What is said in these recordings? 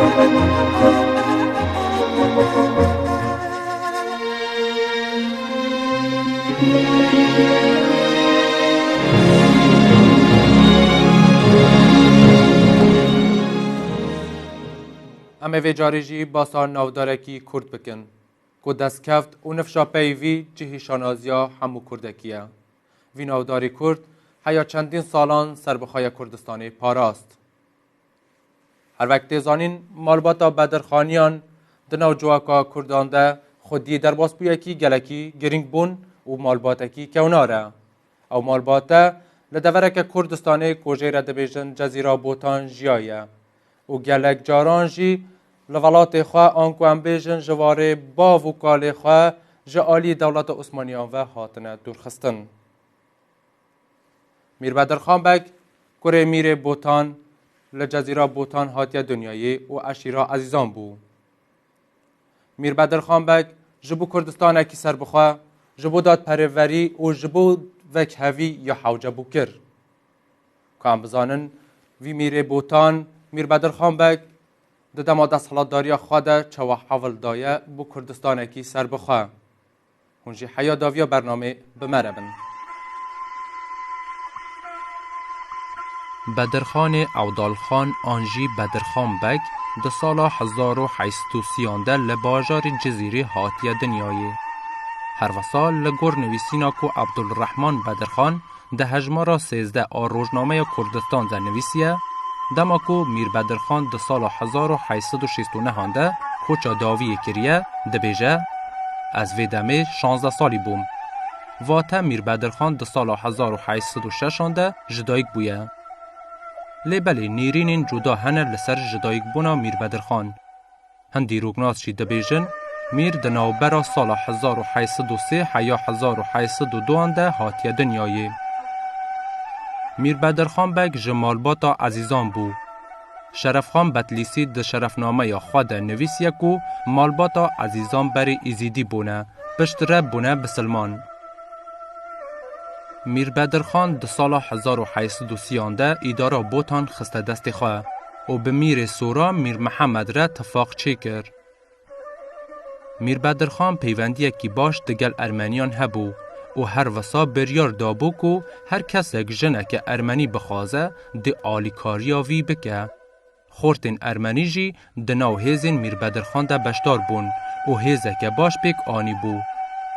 امه وی جاریجی باسار نودارکی کرد بکن که دست کفت و نفشا پیوی جهی شانازیا همو کردکیه. وی نوداری کرد هیا چندین سالان سربخای کردستانی پاراست. هر وقت زانین مالباتا بدرخانیان دناو جواکا کردان ده خودی در باس بویکی گلکی گرینگ بون و مالباتکی کوناره. او مالباتا لدورک کردستانی کوجه رد بیجن جزیره بوتان جیایه. و گلک جاران جی لولات خواه آنکو هم بیجن جواره با وکال خواه جعالی دولت عثمانیان و حاطنه دورخستن. میر بدرخان بک کره میر بوتان لجزیره بوتان هاتیه دنیایی و اشیره عزیزان بو. میر بدرخان بک جبو کردستان اکی سر بخواه جبو داد پروری و جبو وک هوی یا حوجه بو کر. که هم بزانن وی میر بوتان میر بدرخان بک ده دما دست حلاداریا خواده چوا حول دایه بو کردستان اکی سر بخواه. هنجی حیا داویا برنامه بمره بن. بدرخان عودالخان آنجی بدرخان بک ده سال 1813 لباجار جزیره هاتیه دنیایی. هر وسال لگور نویسینا کو عبدالرحمن بدرخان ده هجمارا 13 روزنامه کردستان ده نویسیه دما کو میر بدرخان ده سال 1869 ده کوچا داوی کریه ده بیجه از ویدمه 16 سالی بوم. واته میر بدرخان ده سال 1806 ده جدایک بویه. لیبلی نیرینین جدا هنر لسر جدایک بونا میر بدرخان. هندی روگناس چی ده بیجن میر ده نوبرا سال 1803 یا 1802 ده هاتیه دنیایی. میر بدرخان بک جمالباتا عزیزان بو. شرفخان بطلیسی ده شرفنامه یا خود نویسیه کو مالباتا عزیزان بری ایزیدی بونه پشت رب بونه بسلمان. میر بدرخان ده سال 1813 اداره بوتان خسته دست خواه و به میر سورا میر محمد را تفاق چه کر. میر بدرخان پیوندی کی باش دگل ارمنیان هبو و هر وسا بریار دابو کو هر کس یک جنه که ارمنی بخوازه ده آلیکاریا وی بکه. خورتین ارمنی جی دناو هیزین میر بدرخان ده بشدار بون و هیزه که باش پیک آنی بو.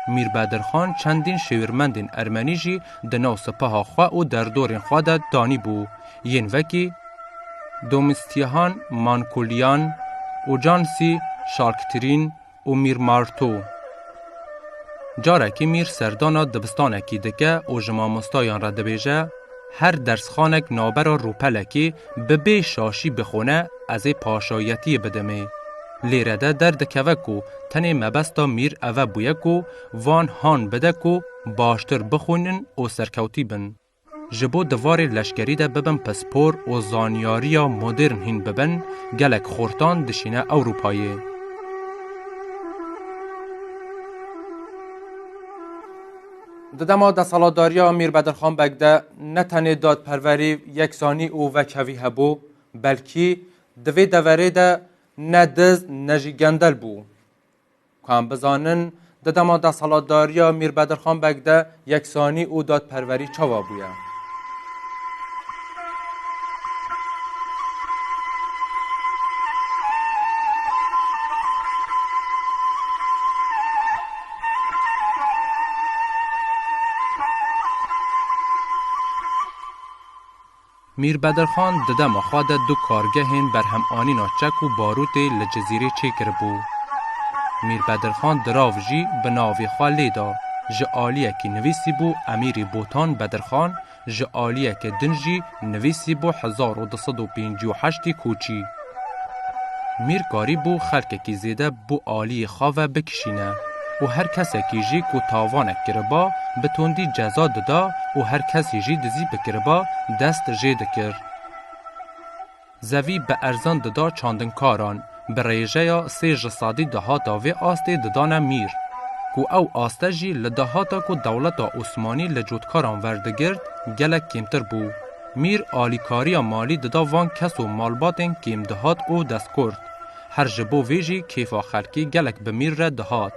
میر بدرخان چندین شویرمندین ارمنی جی دناو سپاه خواه و در دورین خواه ده دانی بو. ین وکی دومستیهان مانکولیان و جانسی شالکترین و میر مارتو. جاره که میر سردانا دبستانه کی دکه و جما مستایان را دبیجه هر درس خانک نابرا روپله کی به شاشی بخونه از پاشایتی بدمه. لیره ده درد کوکو تنه مبستا میر اوه بویکو وان هان بدکو باشتر بخونن و سرکوتی بن. جبو دوار لشکری ده ببن پسپور و زانیاریا مدرن هین ببن گلک خورتان دشینه اوروپایه. ددما ده سالاداریا میر بدرخان بک ده نه تنه داد پروری یکسانی او وکوی هبو بلکی دوی دوره ده نه دز نجی گندل بو. که هم بزانن ددما ده سالاداریا میر بدرخان بک ده یکسانی او داد پروری چوا بویه. میر بدرخان ددم خواهد دو کارگهین بر هم آنی ناچک و باروت لجزیره چکر بو. میر بدرخان دراو جی بناوی خواه لیدا جعالیه که نویسی بو امیر بوتان بدرخان جعالیه که دنجی نویسی بو 1258 کوچی. میر کاری بو خلک که زیده بو آلی خواه بکشینه و هر کسی که جی کو تاوانک کربا بتوندی جزا دادا و هر کسی جی دزی بکربا دست جی دکر. زوی به ارزان دادا چاندن کاران به ریجه یا سی جسادی دهاتا و آسته دادان میر کو او آسته جی لدهاتا کو دولتا عثمانی لجودکاران وردگرد گلک کمتر بو. میر آلیکاری مالی دادا وان کس و مالباتن کم دهات او دست کرد هر جبو ویجی کیفا خلکی گلک بمیر را دهات.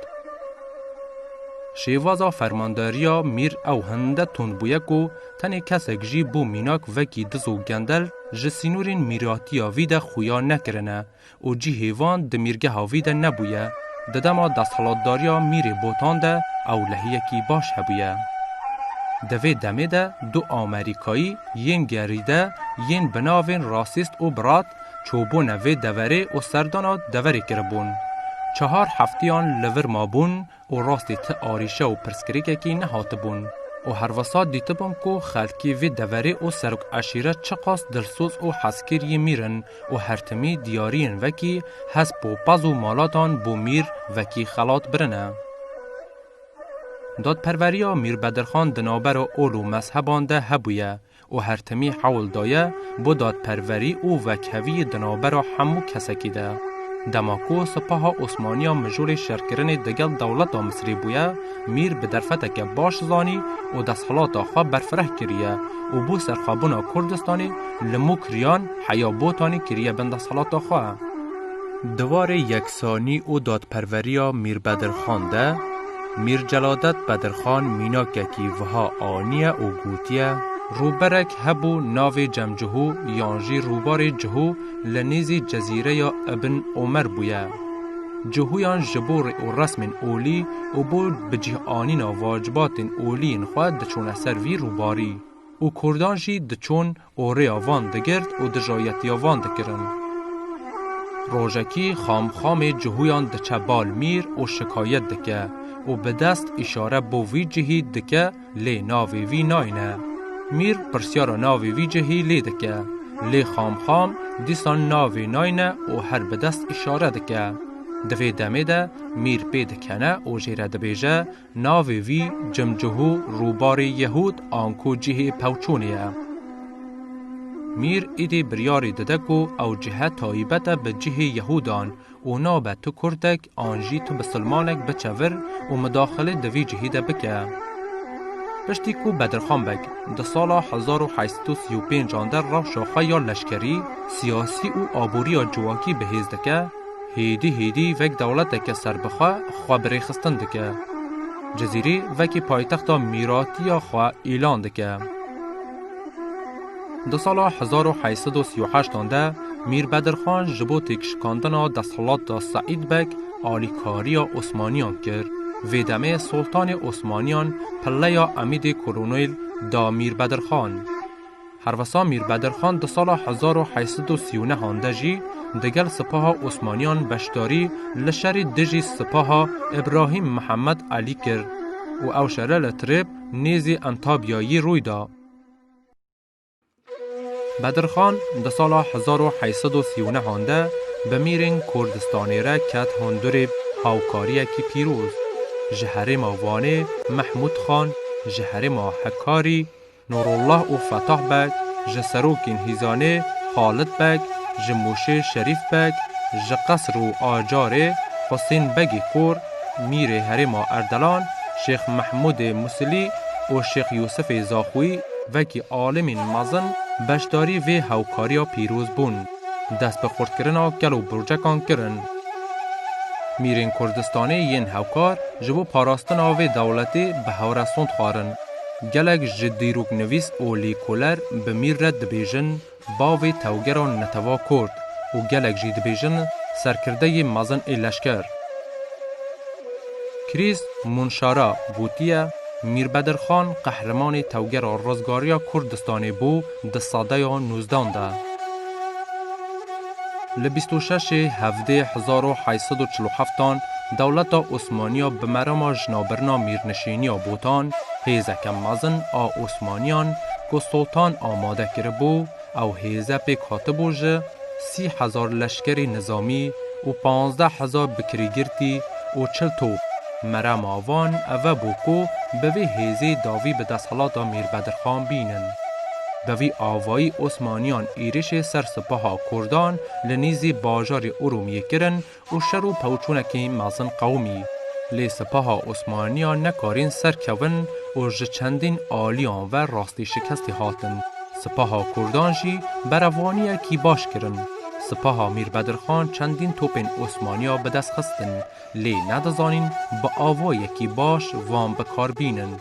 شیوازا فرمانداریا میر او هنده تون بویا کو تنی کسک جی بو میناک وکی دزو گندل جسینورین میراتیا ویده خویا نکرنه و جی هیوان دمیرگه ها ویده نبویا ددما دستحالاتداریا میر بوتان ده او لحیکی باش هبویا. دوی دمه ده دو آمریکایی ین گریده ین بناوین راسیست و برات چوبون وی دوره و سردانا دوره کربون. 4 هفتیان لور مابون و راستی تا آریشه و پرسکریکه کی نهات بون و هر وسط دیده بون که خلکی وی دوره و سرک عشیره چقاس دلسوز و حسکری میرن و هرتمی دیارین وکی حسب و پز و مالاتان بو میر وکی خلات برنه. دادپروریا میر بدرخان دنابر و اولو مذهبان ده هبویه و هرتمی حول دایه بو دادپروری و وکهوی دنابر و همو کسکی ده. دماکو سپاه عثمانیا مجول شرکرن دگل دولت مصری بویه میر به درفتک باش زانی و دستحالات خواه برفره کریه و بو سرخابونا کردستانی لمو کریان حیابوتانی کریه بند دستحالات خواه. دوار یکسانی و دادپروریا میر بدرخان ده میر جلادت بدرخان میناککی وها آنیه و گوتیه روبرک هبو ناو جمجهو یانجی روبار جهو لنیزی جزیره یا ابن عمر بویه. جهویان جبور و رسم اولی و بود بجه آنین و واجبات اولین خواه دچون سروی روباری و کردانشی دچون اوره آوان دگرد و دجایتی آوان دکرن. روژکی خام جهویان دچبال میر و شکایت دکه و به دست اشاره بو وی جهی دکه لی ناوی وی ناینه. میر پرسیارا ناوی وی جهی لی دکه لی خام دیسان ناوی ناینه و هر به دست اشاره دکه. دوی دمه ده میر پید کنه و جیره دبیجه ناوی وی جمجهو روبار یهود آنکو جهی پوچونیه. میر ایدی بریاری ددکو او جهه تایبت به جهه یهودان و نابه تو کردک آنجی تو بسلمانک بچور و مداخله دوی جهی ده بکه. پشتی کو بدرخان بگ ده سال 1835 اندر را شاخه یا لشکری سیاسی و آبوری جواکی بهیز دکه هیدی وک دولت که سر بخواه خواه بریخستن دکه. جزیری وکی پایتخت میراتی خواه ایلان دکه. ده سال 1838 انده میر بدرخان جبو تکشکاندن دستحالات دا سعید بگ آلیکاری عثمانیان کرد. ویدمه سلطان عثمانیان پله امید کرونیل دا میر بدرخان. هر وسا میر بدرخان ده سال 1839 انده جی دگل سپاه عثمانیان بشداری لشر دجی سپاه ابراهیم محمد علی کرد و او شره لطرب نیزی انتابیایی روی دا. بدرخان ده سال 1839 انده به میرین کردستانی را کت هندور هاوکاریه کی پیروز جهره وانه محمود خان جهره حکاری نورالله و فتح بگ جسروکین هیزانه خالد بگ جموشه شریف بگ جقصر و آجاره حسین بگی کور میر هرم اردلان شیخ محمود مسلی و شیخ یوسف زاخوی وکی عالم مازن بشداری و هاوکاریا پیروز بون دست به خورد کرنا گلو برجکان کرن. میرین کردستانی ین هاوکار جبو پاراستن آوه دولتی به هورسوند خارن. گلک جدی روک نویس او لیکولر به میر رد بیجن باوی توگران نتوا کرد و گلک جید بیجن سرکرده مازن لشکر. کریس منشارا بوتیه میر بدرخان قهرمان توگر رزگاریا کردستانی بو ده ساده 19 ده. ل 26 هفته 1847 دولت عثمانیا به مرام جنابرنا میرنشینی بوتان هیزه کم مازن عثمانیان که سلطان آماده کرده بو او هیزه پی کاتبو جه 30,000 لشکر نظامی و 15,000 بکریگرتی و 40 توپ مرام آوان اوه بوکو به وی هیزه داوی به دستحالات میر بدرخان بینن. به وی آوایی عثمانیان ایرش سرسپاه کردان لنیزی باجار ارومیه کرن و شرو پوچونکی مازن قومی. لی سپاه عثمانیان نکارین سرکون و چندین آلیان و راستی شکستی هاتن. سپاه کردانشی بروانی کی باش کرن. سپاها میر بدرخان چندین توپین عثمانیا به دست خستن لی ندزانین با آوا یکی باش وام بکار بینن.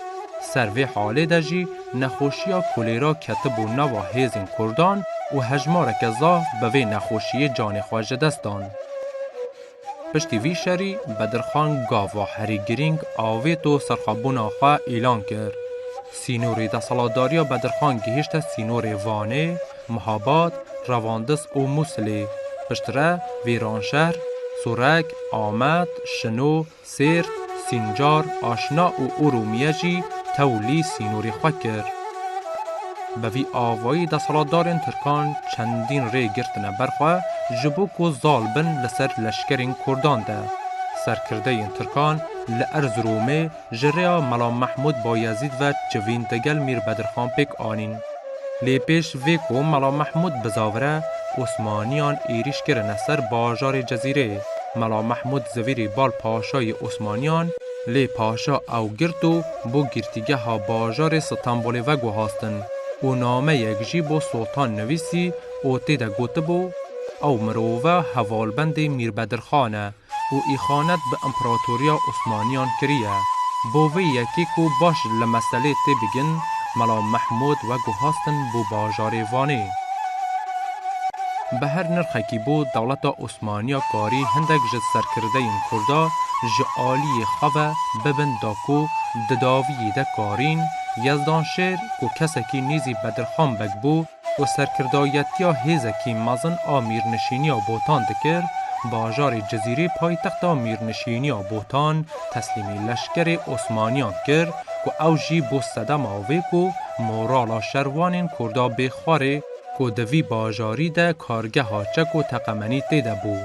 سروی حاله دجی نخوشیا کولیرا کتب و نوا هیزین کردان و هجمارک زاف به وی نخوشی جان خواج دستان. پشتی وی شری بدرخان گاوا هری گرینگ آویت و سرخابون آخوا اعلان کرد. سینوری دستالداریا بدرخان گهشت سینور وانه، مهاباد، رواندس و موسلی. پشتره ویرانشهر، سورک، آمد، شنو، سیرت، سینجار، آشنا و ارومیه جی تولی سینوری خواه کرد. به وی آوایی دستالدارین ترکان چندین ری گرتنه برخواه جبوک و زالبن لسر لشکرین کردان ده. سرکرده این ترکان لارزرومه جریا ملا محمود بایزید و جوین دگل میر بدرخان پیک آنین. لی پیش ویکو ملا محمود بزاوره عثمانیان ایریش کرنه سر باجار جزیره. ملا محمود زویری بال پاشای عثمانیان لی پاشا او گرتو بو گرتیگه ها باجار ستانبول و گوهاستن. او نامه یک جی بو سلطان نویسی او تیده گوته بو او مروه حوالبند میر بدرخانه و ایخانت به امپراتوریا عثمانیان کریه. بووی یکی کو باش لمسئله تی بگن ملا محمود و گوهاستن بو باجار وانه. به هر نرخکی بود دولت عثمانیا کاری هندک جد سرکرده این کرده جعالی خواه ببن داکو دداوی ده کارین یزدان شیر کو کسکی نیزی بدرخان بگ بو و سرکردایتیا هیزکی مزن آمیر نشینیا بوتان دکر باجار جزیره پای تخت آمیر نشینیا بوتان تسلیمی لشکر عثمانیان کر که او جی بو صدم آوه که مورالا شروانین کرده بخواره که دوی باجاری ده کارگه هاچک و تقمنی تیده بو.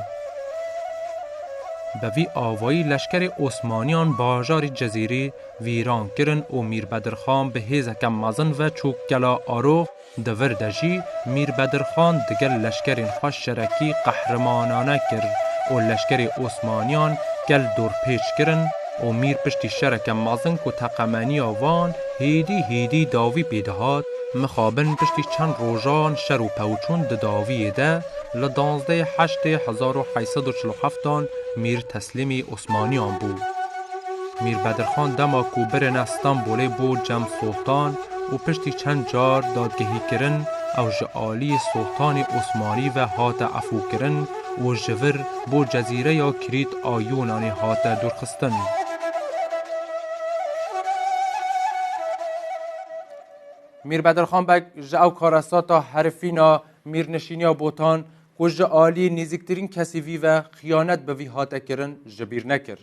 به وی آوایی لشکر عثمانیان باجار جزیره ویران کرن و میر بدرخان به هیزکم مزن و چوک گلا آروخ دور دجی میر بدرخان دگل لشکرین خوش شرکی قهرمانانه کرد و لشکر عثمانیان گل دور پیچ کرن و میر پشتی شرکم مزن که تقمنی آوان هیدی داوی پیدهات مخابن پشتی چند روزان شر و پوچون داوی ده لدانزده 1847 میر تسلیمی عثمانیان بود. میر بدرخان دما کو برن استانبول بو جم سلطان و پشتی چند جار دادگهی کرن او جعالی سلطان عثمانی و هات عفو کرن و جور بو جزیره یا کریت آیونانی هات درخستن. میر بدرخان بک جاو کارساتا حرفینا میر نشینیا بوتان که جعالی نزدیکترین کسی وی و خیانت به وی هات کرن جبیر نکر.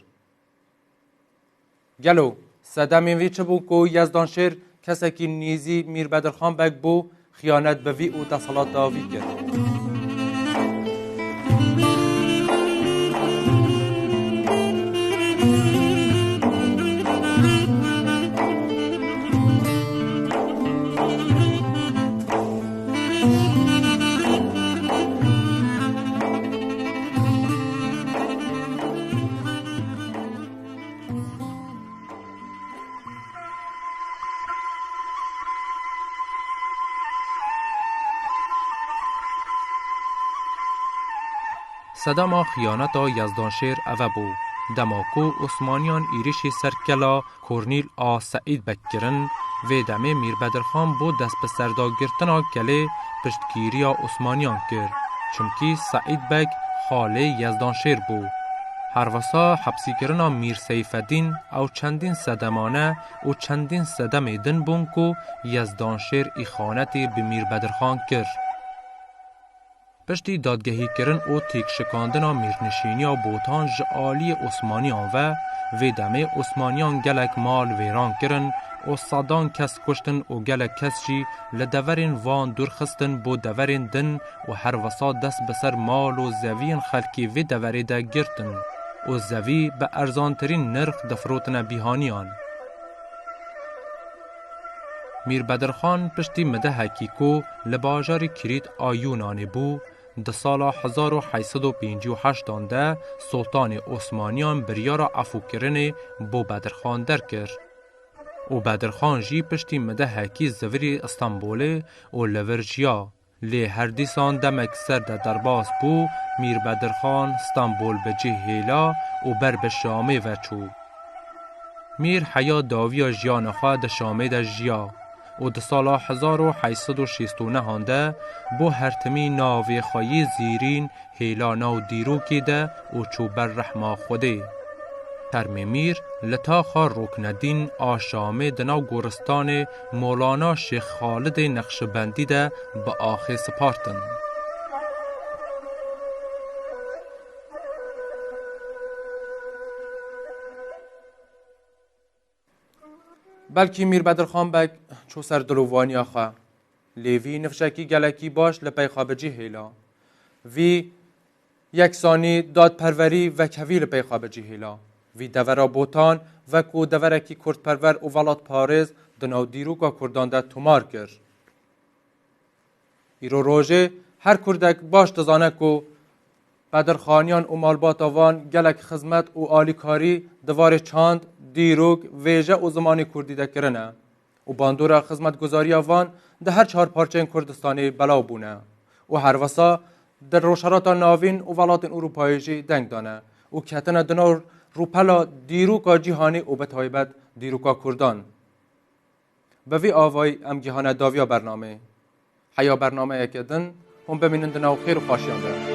گلو صدامین وی چه بو که یزدان شیر کسی که نیزی میر بدرخان بک بو خیانت به وی او تسلط داوی کرد. صدام خیانتا یزدان شیر اوه بو. دماکو عثمانیان ایریشی سرکلا کورنیل آ سعید بکرن و دمه میر بدرخان بو دست به سردا گرتنا کلی پشتگیریا عثمانیان کرد چونکی سعید بک خاله یزدان شیر بو. هر وسا حبسی کرنا میر سیف الدین او چندین صدمانه و چندین صدم دن بون کو یزدان شیر ایخانتی به میر بدرخان کرد. پشتی دادگهی کرن او تیک شکاندنا میرنشینیا بوتان جعالی عثمانیان و دمه عثمانیان گلک مال ویران کرن و صدان کس کشتن و گلک کس جی لدورین وان درخستن بو دورین دن و هر وسا دست بسر مال و زوین خلکی و دوری ده گرتن و زوی به ارزانترین نرخ دفروتن بیهانیان. میر بدرخان پشتی مدهکی کو لباجار کریت آیونانی بو ده سال 1858 ده سلطان عثمانیان بریارا عفو کرنه بو بدرخان در کرد. و بدرخان جی پشتی مدهکی زوری استانبوله و لورجیا لی هر دیسان دمک سر در باز بو میر بدرخان استانبول به جه هیلا و بر به شامه و چو. میر حیا داویا جیان خواه ده شامه ده جیا و ده سالا 1869 ده بو هرتمی ناوی خواهی زیرین هیلا ناو دیروکی ده و چو بر رحما خوده. ترمی میر لتا خواه رکندین آشامه دناو گورستان مولانا شیخ خالد نقشبندی ده با آخه سپارتن. بلکی میر بدرخان بک چو سر دلووانی آخوا لیوی نفشکی گلکی باش لپی خوابجی هیلا وی یکسانی داد پروری و کوی لپی خوابجی هیلا وی دورا بوتان و کو دورکی کرد پرور و ولات پارز دناو دیروکا کردان ده تومار کر. ایرو روژه هر کردک باش دزانه کو بدرخانیان و مالبات آوان گلک خدمت و آلیکاری دوار چاند دیروک ویژه و زمانی کردی ده کرنه و باندورا خدمت گذاری آوان ده هر 4 پارچه کردستانی بلاو بونه و هر وسا در روشارات ناوین و ولات اروپاییجی دنگ دانه و کتنه دنور روپلا دیروکا جیهانی و به تایبت دیروکا کردان. به وی آوای امگیهانه داویا برنامه حیا برنامه یکدن هم ببینند ناو خیر و خواشیانده.